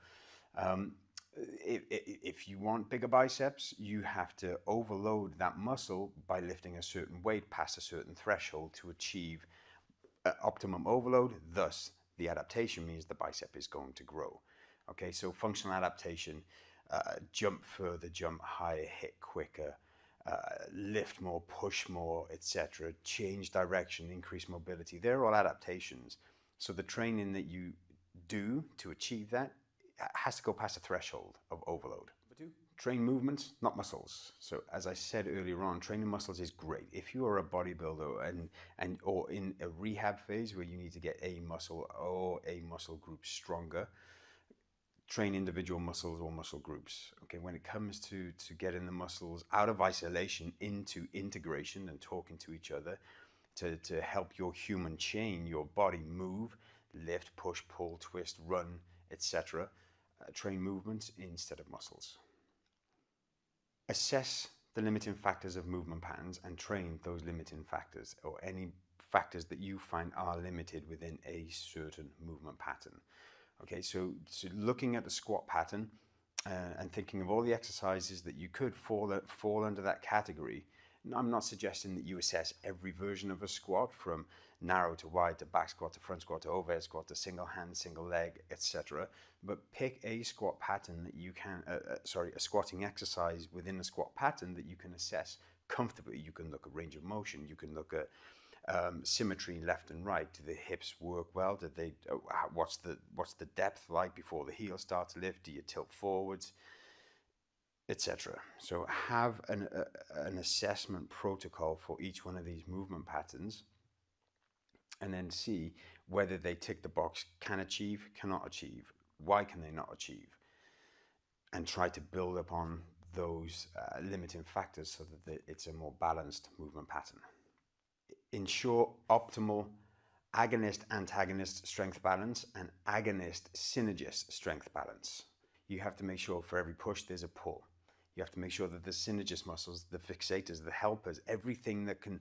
If you want bigger biceps, you have to overload that muscle by lifting a certain weight past a certain threshold to achieve optimum overload. Thus, the adaptation means the bicep is going to grow. Okay, so functional adaptation, jump further, jump higher, hit quicker, lift more, push more, etc. Change direction, increase mobility. They're all adaptations. So the training that you do to achieve that has to go past a threshold of overload. Train movements, not muscles. So as I said earlier on, training muscles is great. If you are a bodybuilder or in a rehab phase where you need to get a muscle or a muscle group stronger, train individual muscles or muscle groups. Okay, when it comes to getting the muscles out of isolation into integration and talking to each other to help your human chain, your body move, lift, push, pull, twist, run, etc. Train movements instead of muscles. Assess the limiting factors of movement patterns and train those limiting factors or any factors that you find are limited within a certain movement pattern. Okay, so looking at the squat pattern and thinking of all the exercises that you could fall under that category. I'm not suggesting that you assess every version of a squat from narrow to wide to back squat to front squat to overhead squat to single hand, single leg, etc. But pick a squat pattern that you can, a squatting exercise within a squat pattern that you can assess comfortably. You can look at range of motion. You can look at symmetry left and right. Do the hips work well? Do they? What's the depth like before the heels start to lift? Do you tilt forwards, etc. So have an assessment protocol for each one of these movement patterns, and then see whether they tick the box: can achieve, cannot achieve, why can they not achieve, and try to build upon those limiting factors so that it's a more balanced movement pattern. Ensure optimal agonist-antagonist strength balance and agonist-synergist strength balance. You have to make sure for every push there's a pull. You have to make sure that the synergist muscles, the fixators, the helpers, everything that can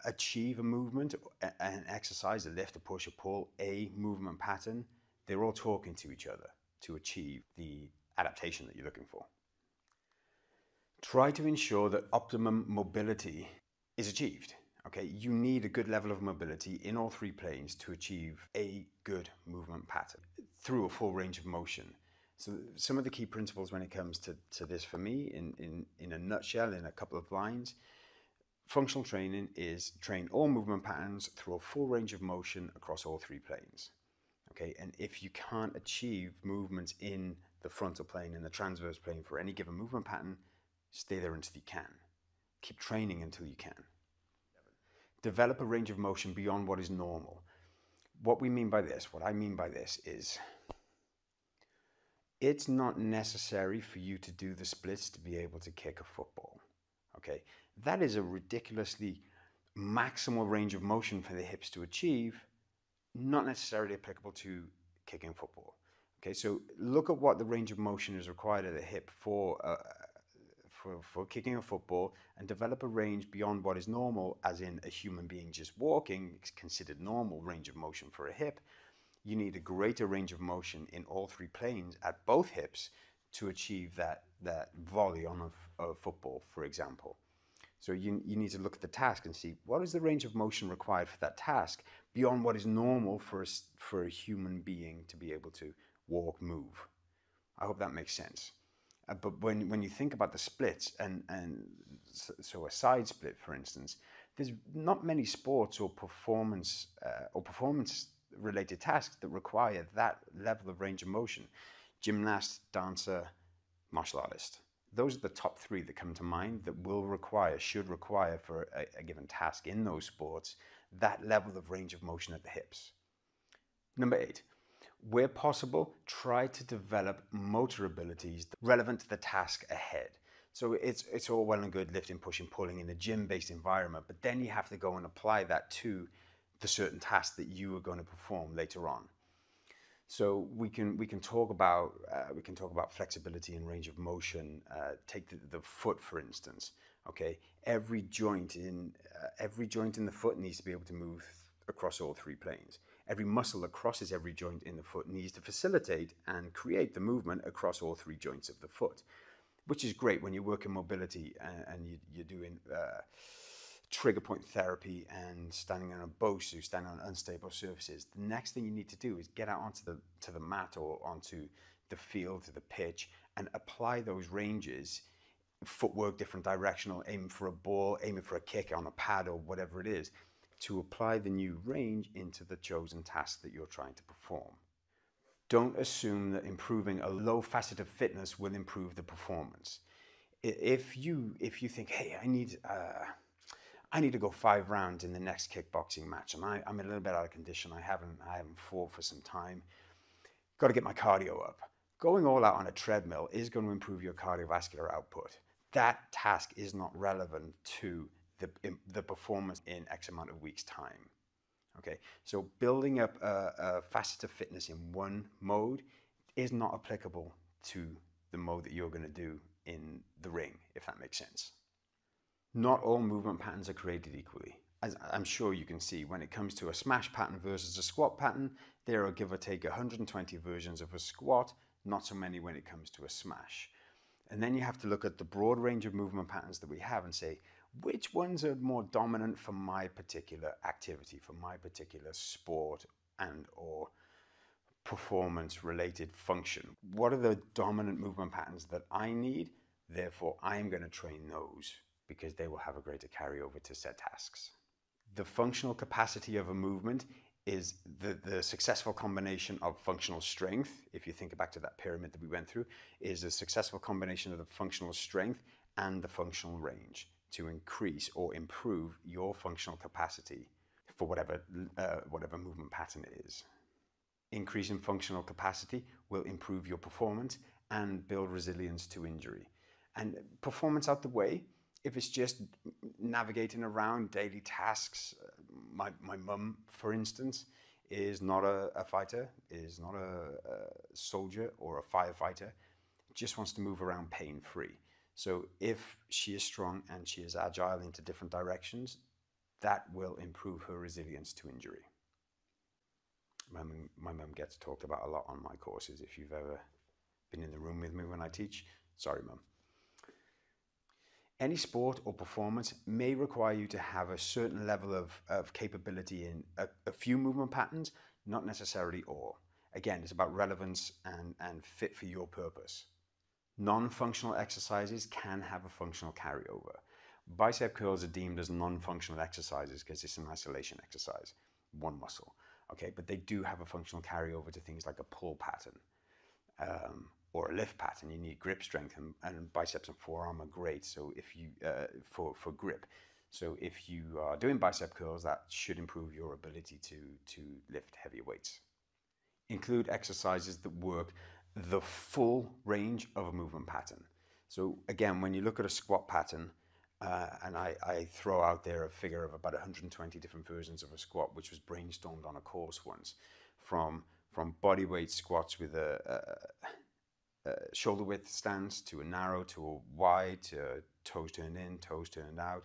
achieve a movement, an exercise, a lift, a push, a pull, a movement pattern They're all talking to each other to achieve the adaptation that you're looking for. Try to ensure that optimum mobility is achieved. Okay, you need a good level of mobility in all three planes to achieve a good movement pattern through a full range of motion. So some of the key principles when it comes to this for me, in a nutshell, in a couple of lines, functional training is train all movement patterns through a full range of motion across all three planes. Okay, and if you can't achieve movements in the frontal plane and the transverse plane for any given movement pattern, stay there until you can. Keep training until you can. Develop a range of motion beyond what is normal. What I mean by this is it's not necessary for you to do the splits to be able to kick a football. Okay, that is a ridiculously maximal range of motion for the hips to achieve, not necessarily applicable to kicking football. Okay, so look at what the range of motion is required at the hip for kicking a football, and develop a range beyond what is normal, as in a human being just walking is considered normal range of motion for a hip. You need a greater range of motion in all three planes at both hips to achieve that volley on a football, for example. So you need to look at the task and see what is the range of motion required for that task beyond what is normal for a human being to be able to walk, move. I hope that makes sense. But when you think about the splits, and so a side split, for instance, there's not many sports or performance related tasks that require that level of range of motion. Gymnast, dancer, martial artist. Those are the top three that come to mind that should require for a given task in those sports, that level of range of motion at the hips. Number 8. Where possible, try to develop motor abilities relevant to the task ahead. So it's all well and good lifting, pushing, pulling in a gym-based environment, but then you have to go and apply that to the certain task that you are going to perform later on. So we can talk about flexibility and range of motion. Take the foot, for instance. Okay, every joint in the foot needs to be able to move across all three planes. Every muscle that crosses every joint in the foot needs to facilitate and create the movement across all three joints of the foot, which is great when you're working mobility and you're doing trigger point therapy and standing on a BOSU, standing on unstable surfaces. The next thing you need to do is get out onto the mat or onto the field, to the pitch, and apply those ranges, footwork, different directional, aiming for a ball, aiming for a kick on a pad or whatever it is, to apply the new range into the chosen task that you're trying to perform. Don't assume that improving a low facet of fitness will improve the performance. If you think, hey, I need to go 5 rounds in the next kickboxing match, and I'm a little bit out of condition, I haven't fought for some time, got to get my cardio up. Going all out on a treadmill is going to improve your cardiovascular output. That task is not relevant to the performance in X amount of weeks' time. Okay, so building up a facet of fitness in one mode is not applicable to the mode that you're going to do in the ring, if that makes sense. Not all movement patterns are created equally. As I'm sure you can see, when it comes to a smash pattern versus a squat pattern, there are give or take 120 versions of a squat, not so many when it comes to a smash. And then you have to look at the broad range of movement patterns that we have and say, which ones are more dominant for my particular activity, for my particular sport and or performance related function? What are the dominant movement patterns that I need? Therefore, I'm going to train those because they will have a greater carryover to set tasks. The functional capacity of a movement is the successful combination of functional strength. If you think back to that pyramid that we went through, is a successful combination of the functional strength and the functional range to increase or improve your functional capacity for whatever movement pattern it is. Increasing functional capacity will improve your performance and build resilience to injury. And performance out the way, if it's just navigating around daily tasks, my mum, for instance, is not a fighter, is not a soldier or a firefighter, just wants to move around pain-free. So if she is strong and she is agile into different directions, that will improve her resilience to injury. My mum gets talked about a lot on my courses. If you've ever been in the room with me when I teach, sorry, mum. Any sport or performance may require you to have a certain level of capability in a few movement patterns, not necessarily all. Again, it's about relevance and fit for your purpose. Non-functional exercises can have a functional carryover. Bicep curls are deemed as non-functional exercises because it's an isolation exercise, one muscle. Okay, but they do have a functional carryover to things like a pull pattern or a lift pattern. You need grip strength, and biceps and forearm are great. So if you for grip, so if you are doing bicep curls, that should improve your ability to lift heavier weights. Include exercises that work the full range of a movement pattern. So again, when you look at a squat pattern, and I throw out there a figure of about 120 different versions of a squat, which was brainstormed on a course once, from bodyweight squats with a shoulder width stance to a narrow to a wide to toes turned in, toes turned out.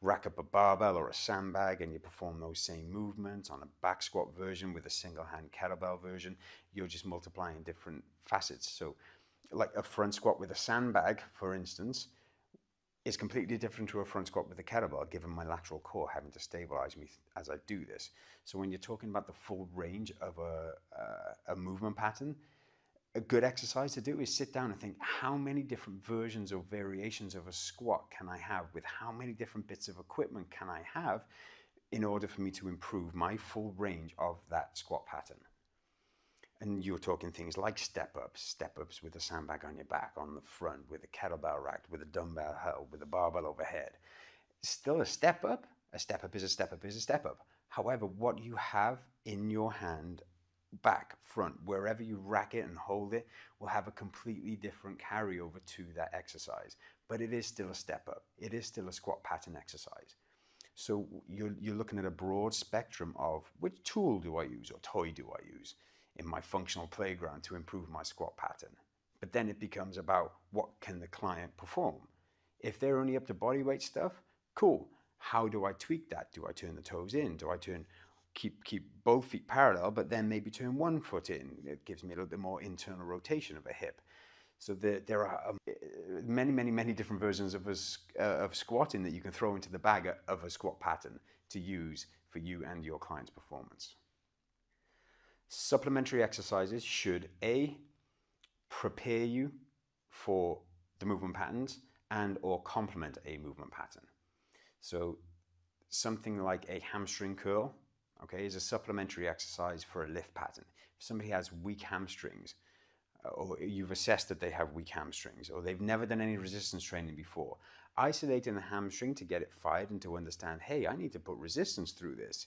Rack up a barbell or a sandbag and you perform those same movements on a back squat version with a single hand kettlebell version. You're just multiplying different facets. So like a front squat with a sandbag, for instance, is completely different to a front squat with a kettlebell, given my lateral core having to stabilize me as I do this. So when you're talking about the full range of a movement pattern, a good exercise to do is sit down and think, how many different versions or variations of a squat can I have? With how many different bits of equipment can I have in order for me to improve my full range of that squat pattern? And you're talking things like step-ups with a sandbag on your back, on the front, with a kettlebell racked, with a dumbbell held, with a barbell overhead. Still a step-up. A step-up is a step-up is a step-up. However, what you have in your hand, back, front, wherever you rack it and hold it, will have a completely different carryover to that exercise. But it is still a step-up. It is still a squat pattern exercise. So you're looking at a broad spectrum of which tool do I use or toy do I use in my functional playground to improve my squat pattern. But then it becomes about what can the client perform. If they're only up to bodyweight stuff, cool. How do I tweak that? Do I turn the toes in? Do I keep both feet parallel, but then maybe turn one foot in? It gives me a little bit more internal rotation of a hip. So there are many different versions of squatting that you can throw into the bag of a squat pattern to use for you and your client's performance. Supplementary exercises should A, prepare you for the movement patterns and or complement a movement pattern. So something like a hamstring curl, okay, is a supplementary exercise for a lift pattern. If somebody has weak hamstrings, or you've assessed that they have weak hamstrings, or they've never done any resistance training before, isolating the hamstring to get it fired and to understand, hey, I need to put resistance through this,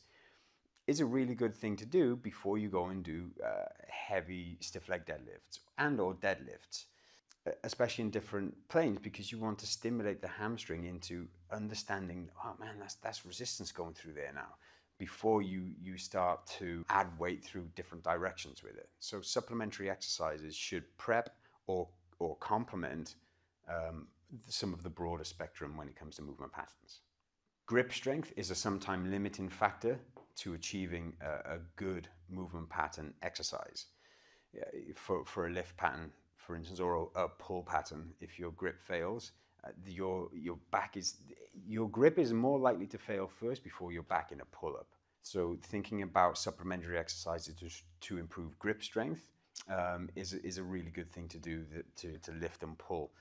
is a really good thing to do before you go and do heavy stiff leg deadlifts and or deadlifts, especially in different planes, because you want to stimulate the hamstring into understanding, oh man, that's resistance going through there now, before you start to add weight through different directions with it. So supplementary exercises should prep or complement some of the broader spectrum when it comes to movement patterns. Grip strength is a sometime limiting factor to achieving a good movement pattern exercise. For a lift pattern, for instance, or a pull pattern, if your grip fails, your grip is more likely to fail first before you're back in a pull-up. So thinking about supplementary exercises to improve grip strength is a really good thing to do to lift and pull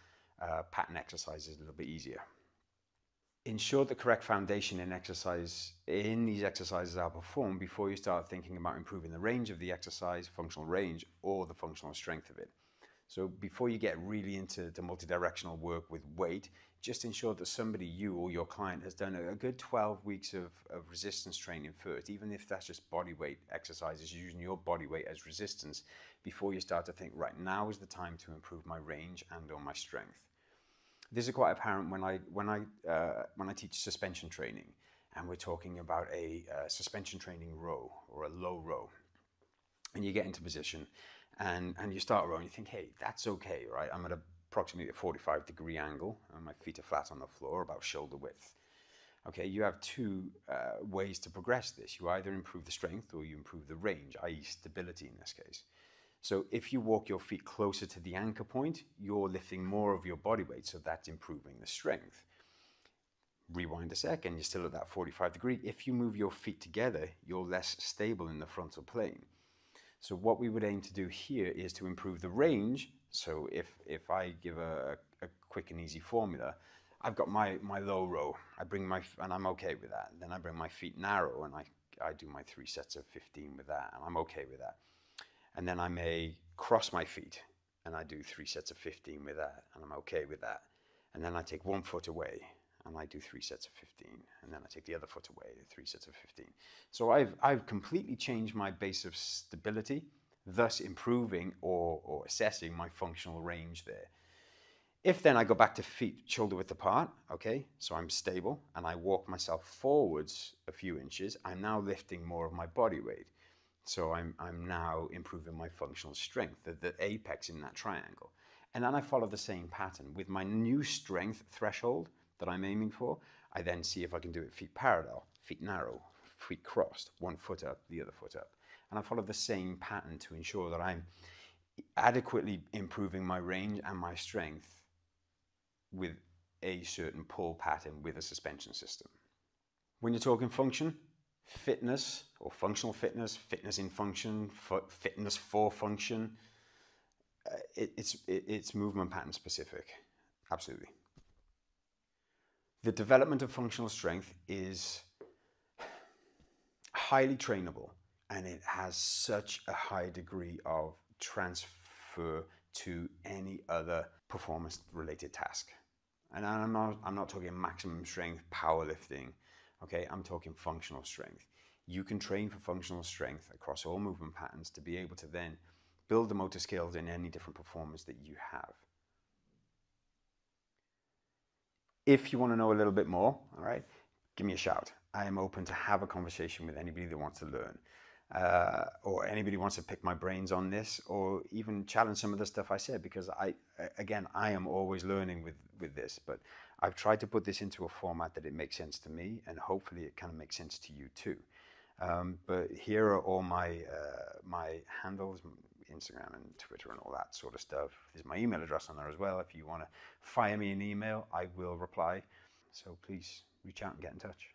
pattern exercises a little bit easier. Ensure the correct foundation in these exercises are performed before you start thinking about improving the range of the exercise, functional range, or the functional strength of it. So before you get really into the multi-directional work with weight, just ensure that somebody, you or your client, has done a good 12 weeks of resistance training first, even if that's just body weight exercises, using your body weight as resistance, before you start to think, right, now is the time to improve my range and or my strength. This is quite apparent when I teach suspension training, and we're talking about a suspension training row or a low row, and you get into position and you start a row and you think, hey, that's okay, right? I'm at approximately a 45-degree angle and my feet are flat on the floor, about shoulder width. Okay, you have two ways to progress this. You either improve the strength or you improve the range, i.e. stability in this case. So if you walk your feet closer to the anchor point, you're lifting more of your body weight, so that's improving the strength. Rewind a second, you're still at that 45 degree. If you move your feet together, you're less stable in the frontal plane. So what we would aim to do here is to improve the range. So if I give a quick and easy formula, I've got my low row, and I'm okay with that. Then I bring my feet narrow and I do my 3 sets of 15 with that, and I'm okay with that. And then I may cross my feet and I do 3 sets of 15 with that, and I'm okay with that. And then I take 1 foot away and I do 3 sets of 15, and then I take the other foot away, 3 sets of 15. So I've completely changed my base of stability, thus improving or assessing my functional range there. If then I go back to feet shoulder width apart, okay, so I'm stable and I walk myself forwards a few inches, I'm now lifting more of my body weight. So I'm now improving my functional strength, the apex in that triangle. And then I follow the same pattern. With my new strength threshold that I'm aiming for, I then see if I can do it feet parallel, feet narrow, feet crossed, 1 foot up, the other foot up. And I follow the same pattern to ensure that I'm adequately improving my range and my strength with a certain pull pattern with a suspension system. When you're talking function, fitness or functional fitness, fitness in function, fitness for function, it's movement pattern specific, absolutely. The development of functional strength is highly trainable, and it has such a high degree of transfer to any other performance related task. And I'm not talking maximum strength powerlifting, okay? I'm talking functional strength. You can train for functional strength across all movement patterns to be able to then build the motor skills in any different performance that you have. If you want to know a little bit more, all right, give me a shout. I am open to have a conversation with anybody that wants to learn, or anybody wants to pick my brains on this, or even challenge some of the stuff I said, because I am always learning with this, but I've tried to put this into a format that it makes sense to me, and hopefully it kind of makes sense to you too. But here are all my handles, Instagram and Twitter and all that sort of stuff. There's my email address on there as well. If you want to fire me an email, I will reply. So please reach out and get in touch.